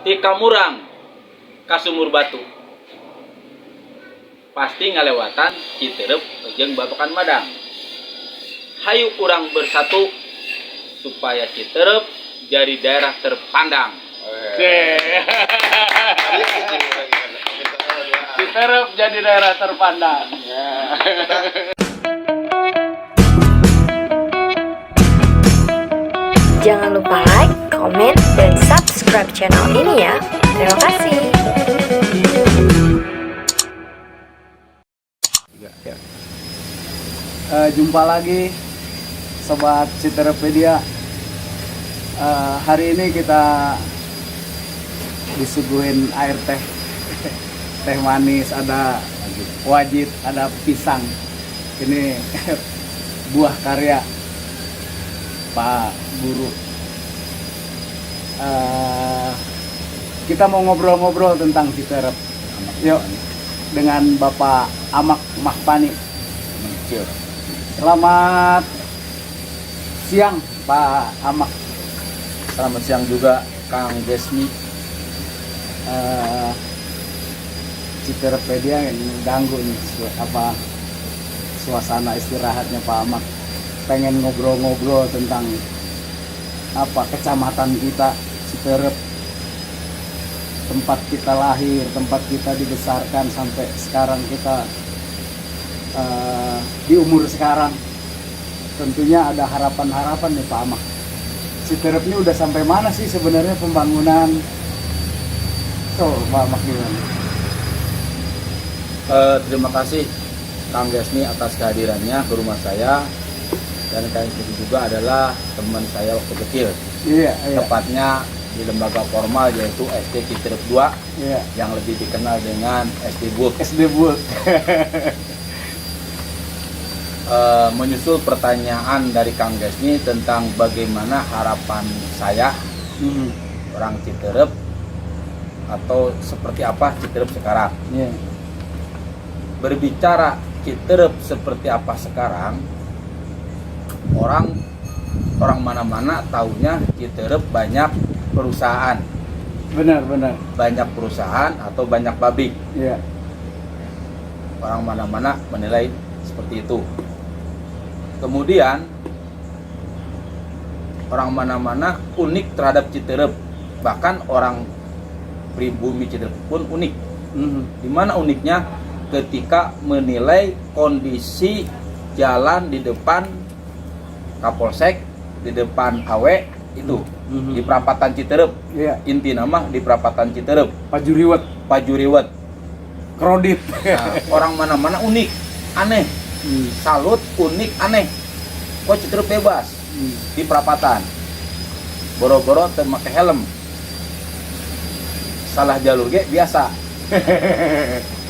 ti Kamurang ka Sumur Batu. Pasti ngalewatan Citerep jeung Babakan Madang. Hayu urang bersatu supaya Citerep jadi daerah terpandang. Citerep jadi daerah terpandang. Jangan lupa like, comment, dan subscribe channel ini ya. Terima kasih. Jumpa lagi Sobat Citerepedia. Hari ini kita disuguhin air teh teh manis, ada wajit, ada pisang. Ini buah karya Pak Guru. Kita mau ngobrol-ngobrol tentang Citerep. Yuk, dengan Bapak Amak Mahpani. Selamat siang Pak Amak. Selamat siang juga Kang Desmi. Citerepedia yang ganggu nih suasana istirahatnya Pak Amak. Pengen ngobrol-ngobrol tentang kecamatan kita Citerep, tempat kita lahir, tempat kita dibesarkan sampai sekarang kita di umur sekarang. Tentunya ada harapan-harapan nih Pak Amak. Citerep ini udah sampai mana sih sebenarnya pembangunan? Tuh Pak Amak gimana? Terima kasih Kang Desmi atas kehadirannya ke rumah saya. Dan kalian juga adalah teman saya waktu kecil. Iya. Tepatnya di lembaga formal yaitu SD Citerep 2. Iya. Yang lebih dikenal dengan SD Bult. SD Bult. Menyusul pertanyaan dari Kang Desmi tentang bagaimana harapan saya orang Citerep atau seperti apa Citerep sekarang. Yeah. Berbicara Citerep seperti apa sekarang, orang mana-mana taunya Citerep banyak perusahaan. Benar. Banyak perusahaan atau banyak pabrik. Yeah. Orang mana-mana menilai seperti itu. Kemudian orang mana-mana unik terhadap Citerep. Bahkan orang pribumi Citerep pun unik. Di mana uniknya? Ketika menilai kondisi jalan di depan Kapolsek, di depan AW itu di perapatan Citerep. Yeah. Inti nama di perapatan Citerep. Pajuriwet. Krodit. Nah, orang mana-mana unik, aneh. Salut, unik, aneh. Kok Citerep bebas di perapatan? Boro-boro memakai helm. Salah jalur ge biasa.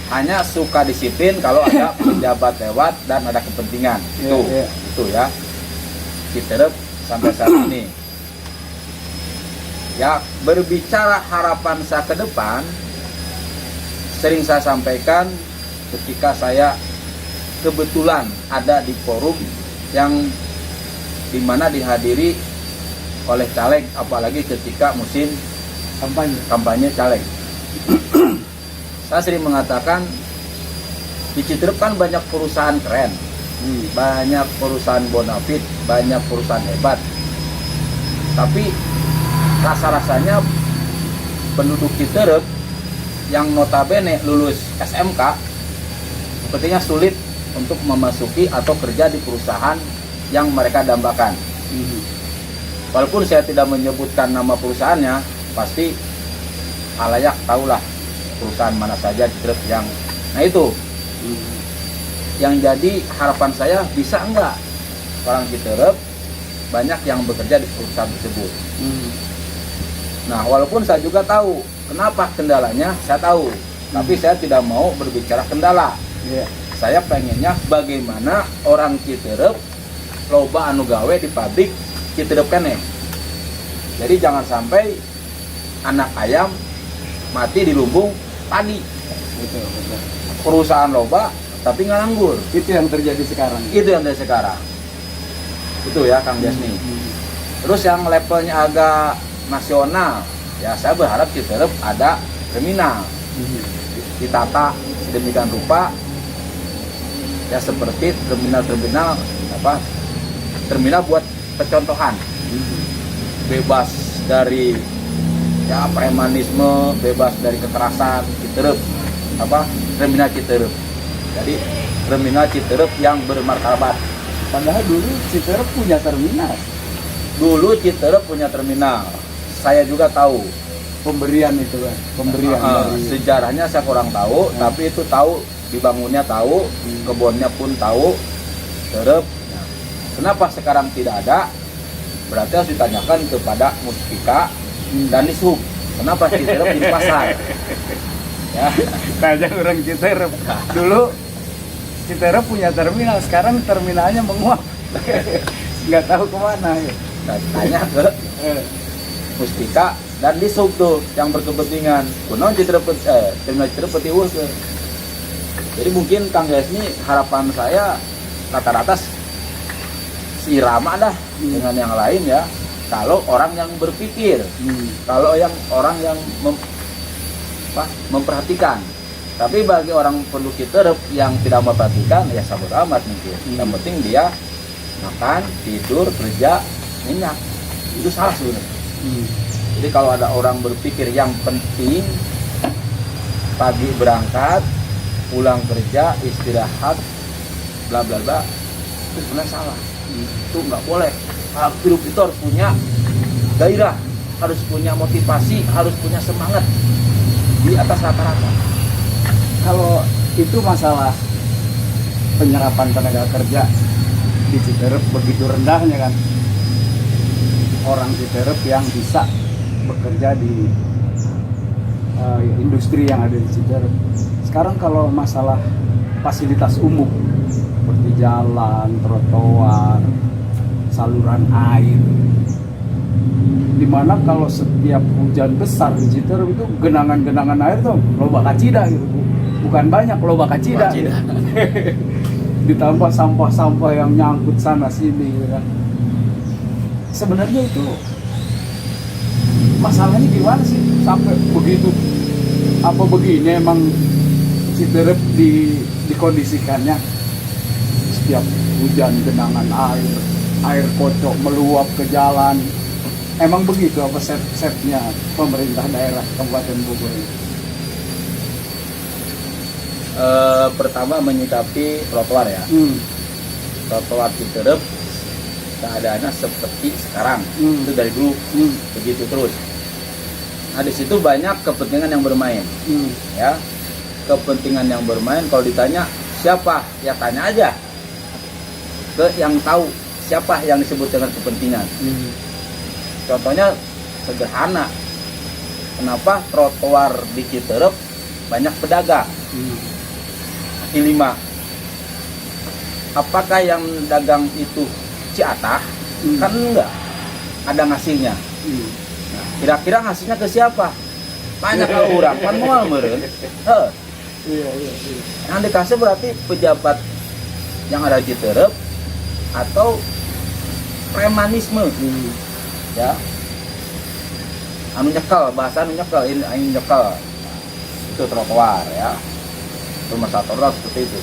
Hanya suka disiplin kalau ada pejabat lewat dan ada kepentingan. Itu ya. Citerep sampai saat ini. Ya, berbicara harapan saya ke depan, sering saya sampaikan ketika saya kebetulan ada di forum yang dimana dihadiri oleh caleg, apalagi ketika musim kampanye caleg. Saya sering mengatakan di Citerep kan banyak perusahaan keren, banyak perusahaan bonafit, banyak perusahaan hebat. Tapi rasa-rasanya penduduk Citerep yang notabene lulus SMK sepertinya sulit untuk memasuki atau kerja di perusahaan yang mereka dambakan. Walaupun saya tidak menyebutkan nama perusahaannya, pasti halayak tahulah perusahaan mana saja Citerep yang. Nah itu yang jadi harapan saya, bisa enggak orang Citerep banyak yang bekerja di perusahaan tersebut. Nah walaupun saya juga tahu kenapa kendalanya, saya tahu, tapi saya tidak mau berbicara kendala. Saya pengennya bagaimana orang Citerep loba anu gawe di pabrik Citerep kene. Jadi jangan sampai anak ayam mati di lumbung padi. Betul. Perusahaan loba tapi nggak nganggur. Itu yang terjadi sekarang. Itu ya Kang Jasni. Terus yang levelnya agak nasional, ya saya berharap Citerep ada terminal, ditata sedemikian rupa ya seperti terminal buat percontohan, bebas dari ya premanisme, bebas dari kekerasan. Citerep terminal Citerep, jadi terminal Citerep yang bermartabat. Padahal dulu Citerep punya terminal. Dulu Citerep punya terminal, saya juga tahu. Pemberian itu kan, pemberian dari Sejarahnya saya kurang tahu, tapi itu tahu dibangunnya tahu, kebunnya pun tahu. Citerep. Kenapa sekarang tidak ada? Berarti harus ditanyakan kepada Muspika dan Dishub. Kenapa Citerep di pasar? Ya, tanya orang Citerep. Dulu Citerep punya terminal, sekarang terminalnya menguap. Nggak tahu kemana ya. tanya ke Muspika dan Dishub tuh yang berkepentingan. Kunaon Citerep terminal Citerep petiwus. Jadi mungkin Kang Desni, harapan saya rata-rata irama dah dengan yang lain ya. Kalau orang yang berpikir, kalau orang yang memperhatikan. Tapi bagi orang penduduk Citerep yang tidak memperhatikan ya sabut amat mungkin. Yang penting dia makan, tidur, kerja, minyak. Itu salah sebenarnya. Jadi kalau ada orang berpikir yang penting pagi berangkat, pulang kerja, istirahat, bla bla bla, itu sebenarnya salah. Itu nggak boleh. Hidup itu harus punya gairah, harus punya motivasi, harus punya semangat di atas rata-rata. Kalau itu masalah penyerapan tenaga kerja di Citerep begitu rendahnya kan, orang Citerep yang bisa bekerja di industri yang ada di Citerep. Sekarang kalau masalah fasilitas umum seperti jalan, trotoar, saluran air, dimana kalau setiap hujan besar di Citerep itu genangan-genangan air tuh loba kacida gitu, bukan banyak, loba kacida gitu. Ditambah sampah-sampah yang nyangkut sana sini gitu kan. Sebenarnya itu masalahnya gimana sih sampai begitu? Apa begini emang Citerep dikondisikannya setiap hujan genangan air kocok meluap ke jalan? Emang begitu apa setnya pemerintah daerah Kabupaten Bogor ini? Pertama menyikapi trotoar ya. Trotoar Citerep keadaannya seperti sekarang. Itu dari dulu begitu terus. Nah di situ banyak kepentingan yang bermain. Ya, kepentingan yang bermain. Kalau ditanya siapa, ya tanya aja ke yang tahu siapa yang disebut dengan kepentingan. Contohnya sederhana. Kenapa trotoar di Citerep banyak pedagang? Kaki lima. Apakah yang dagang itu ciatah? Kan enggak. Ada ngasihnya. Nah, kira-kira ngasihnya ke siapa? Banyak orang kan moal meureun. Iya. Yang dikasih berarti pejabat yang ada di Citerep atau premanisme. Ya. Anu nyekel, bahasa anu nyekel, ini nyekel. Itu trotoar ya. Rumah trotoar seperti itu.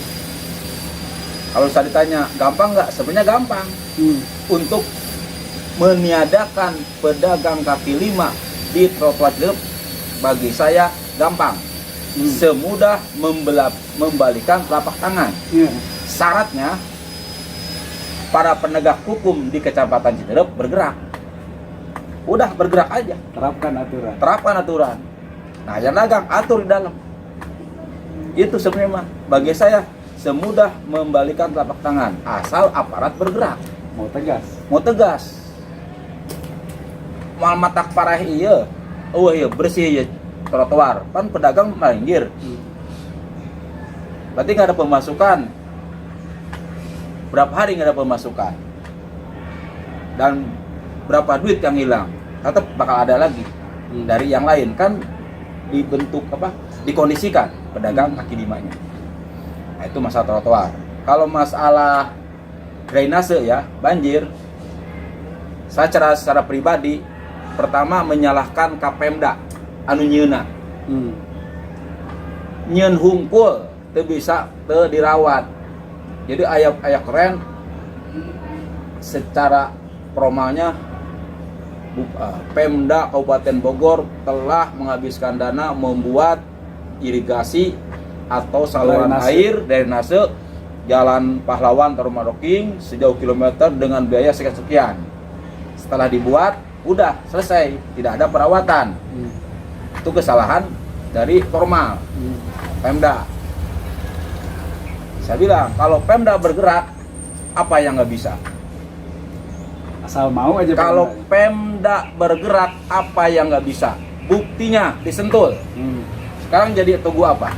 Kalau saya ditanya, gampang nggak? Sebenarnya gampang. Untuk meniadakan pedagang kaki lima di trotoar Citerep bagi saya gampang. Semudah membalikan telapak tangan. Syaratnya para penegak hukum di Kecamatan Citerep bergerak. Udah bergerak aja. Terapkan aturan. Nah, yang dagang atur di dalam. Itu sebenarnya bagi saya semudah membalikan telapak tangan asal aparat bergerak. Mau tegas. Mal matak parah iya. Oh iya bersih ya trotoar. Kan pedagang malinggir. Berarti nggak ada pemasukan. Berapa hari nggak ada pemasukan? Dan berapa duit yang hilang? Tetap bakal ada lagi dari yang lain kan dibentuk dikondisikan pedagang kaki limanya. Nah, itu masalah trotoar. Kalau masalah drainase ya banjir, saya secara pribadi pertama menyalahkan Kapemda anu nyeuna. Hmm. Nyeun hungkul teu bisa teu dirawat. Jadi aya keren secara formalnya Pemda Kabupaten Bogor telah menghabiskan dana membuat irigasi atau saluran air drainase Jalan Pahlawan Tarumaroking sejauh kilometer dengan biaya sekian. Setelah dibuat, udah selesai, tidak ada perawatan. Itu kesalahan dari formal Pemda. Saya bilang kalau Pemda bergerak, apa yang nggak bisa? Asal mau aja. Kalau Pemda bergerak, apa yang nggak bisa? Buktinya di Sentul. Sekarang jadi Tugu apa?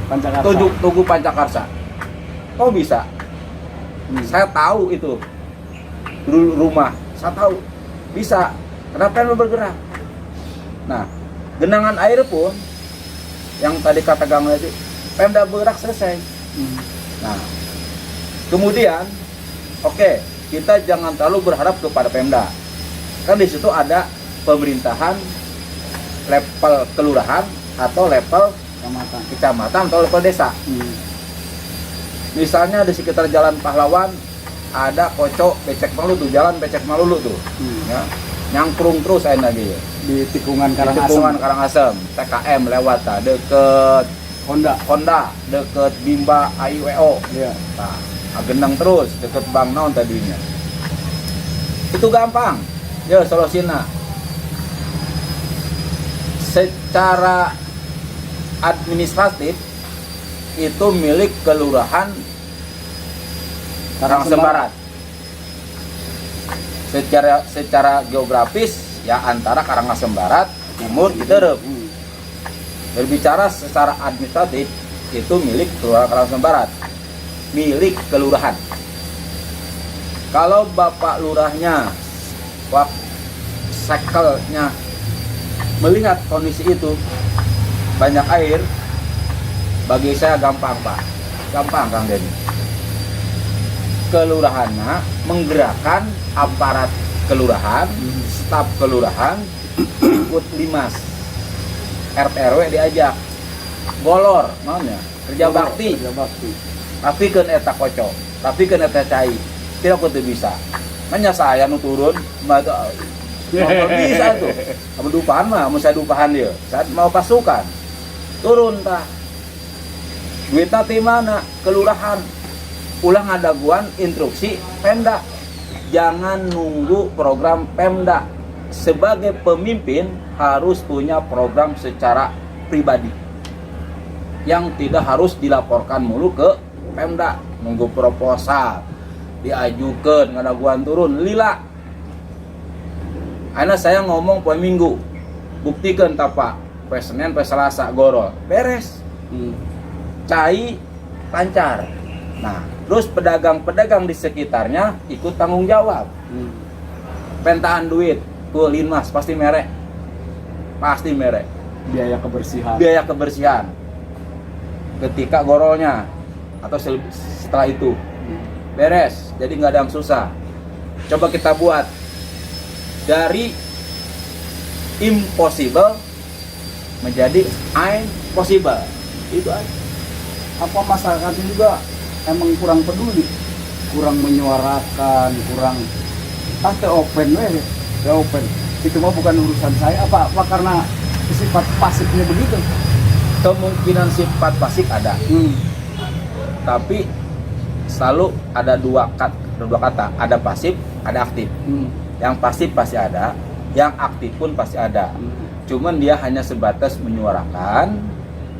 Pancakarsa. Tugu Pancakarsa. Kok bisa? Saya tahu itu dulu rumah, saya tahu bisa. Kenapa Pemda bergerak? Nah, genangan air pun yang tadi kata Gang Leti, Pemda bergerak selesai. Nah, kemudian, oke, kita jangan terlalu berharap kepada Pemda. Kan di situ ada pemerintahan level kelurahan atau level kecamatan atau level desa. Misalnya di sekitar Jalan Pahlawan ada Kocok Becek Malulu, jalan Becek Malulu tuh, ya, nyangkrung terus aja lagi ya. Di tikungan Karangasem, TKM lewat deket Honda, deket Bimba AIWO, ya. nah, agenang terus deket Bang Naon tadinya. Itu gampang, ya solusinya. Secara administratif itu milik kelurahan Karangasem Barat. Secara geografis ya antara Karangasem Barat, Timur, Citerep. Berbicara secara administratif itu milik kelurahan Karangasem Barat, milik kelurahan. Kalau Bapak Lurahnya, sekelnya melihat kondisi itu banyak air, bagi saya gampang Pak, gampang Kang Denny. Kelurahannya menggerakkan aparat kelurahan, staf kelurahan, ikut limas, RT RW diajak, golor, maunya kerja bakti, tapi kan eta kocok, tapi kan eta cai, tidak kudu bisa. Manya saya nu turun, bisa tuh, kamu dupahan mah, mau saya dupahan dia, saya mau pasukan, turun tah. Duitnya di mana? Kelurahan. Ulang adaguan instruksi Pemda. Jangan nunggu program Pemda. Sebagai pemimpin harus punya program secara pribadi. Yang tidak harus dilaporkan mulu ke Pemda. Nunggu proposal, diajukan, ngadaguan turun, lila. Karena saya ngomong poe Minggu, buktikan tapa, poe Senin, poe Selasa, gorol, beres. Cai lancar. Nah, terus pedagang-pedagang di sekitarnya ikut tanggung jawab. Pentaan duit, tuh linmas pasti merek. Pasti merek. Biaya kebersihan. Biaya kebersihan. Ketika gorolnya atau setelah itu beres, jadi nggak ada yang susah. Coba kita buat dari impossible menjadi possible. Itu aja. Apa masyarakatnya juga emang kurang peduli, kurang menyuarakan, kurang open open. Itu mah bukan urusan saya. Apa karena sifat pasifnya begitu? Kemungkinan sifat pasif ada, tapi selalu ada dua kata, ada pasif, ada aktif. Yang pasif pasti ada, yang aktif pun pasti ada. Cuman dia hanya sebatas menyuarakan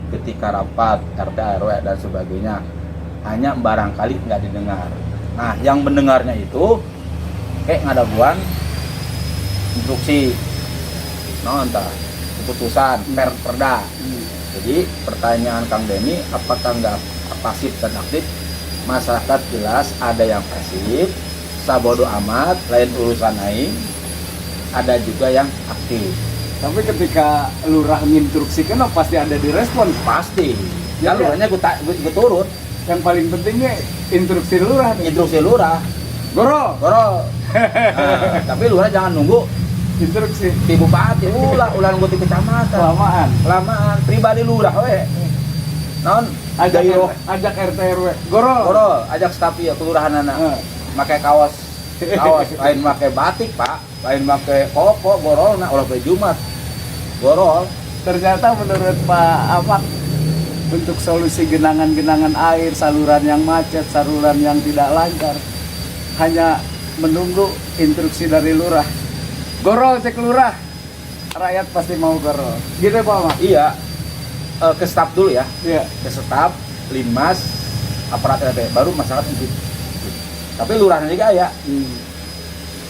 ketika rapat RT RW dan sebagainya, hanya barangkali nggak didengar. Nah, yang mendengarnya itu kayak ngadaguan instruksi, entah keputusan perda. Jadi pertanyaan Kang Denny, apakah nggak pasif dan aktif? Masyarakat jelas ada yang pasif, sabodo amat, lain urusan aing. Ada juga yang aktif. Tapi ketika lurah menginstruksikan pasti ada direspon. Pasti. Ya lurahnya gue turun. Yang paling pentingnya instruksi lurah. Instruksi lurah. Goro. Nah, tapi lurah jangan nunggu instruksi Di bupati ulah nunggu di kecamatan. kelamaan Pribadi lurah we. Naon ajak RT RW gorol Gorol, ajak staf ya kelurahan anak. Pakai kaos lain pakai batik, Pak. Lain pakai koko, gorol ulah bae Jumat. Gorol. ternyata menurut Pak Ahmad untuk solusi genangan-genangan air, saluran yang macet, saluran yang tidak lancar hanya menunggu instruksi dari lurah. Gorol cek lurah, rakyat pasti mau gorol. Gitu Pak Ahmad? Iya. Ke staf dulu ya. Iya. Ke staf, linmas, aparat RT, baru masyarakat itu. Tapi lurahnya juga ya.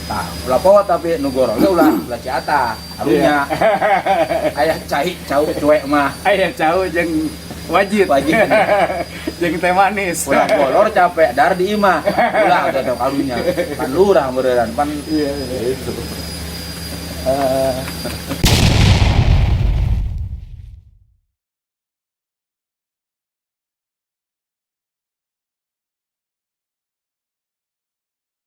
Nah, ulah po tapi nu gorolnya ulah ciata, harunya. Aya cai cau cuek mah. Aya jauh jeung wajib. Jeung teh manis. Ulah bolor capek dar di imah. Ulah ada harunya. Kan lurah beneran pan. Iya. Gitu.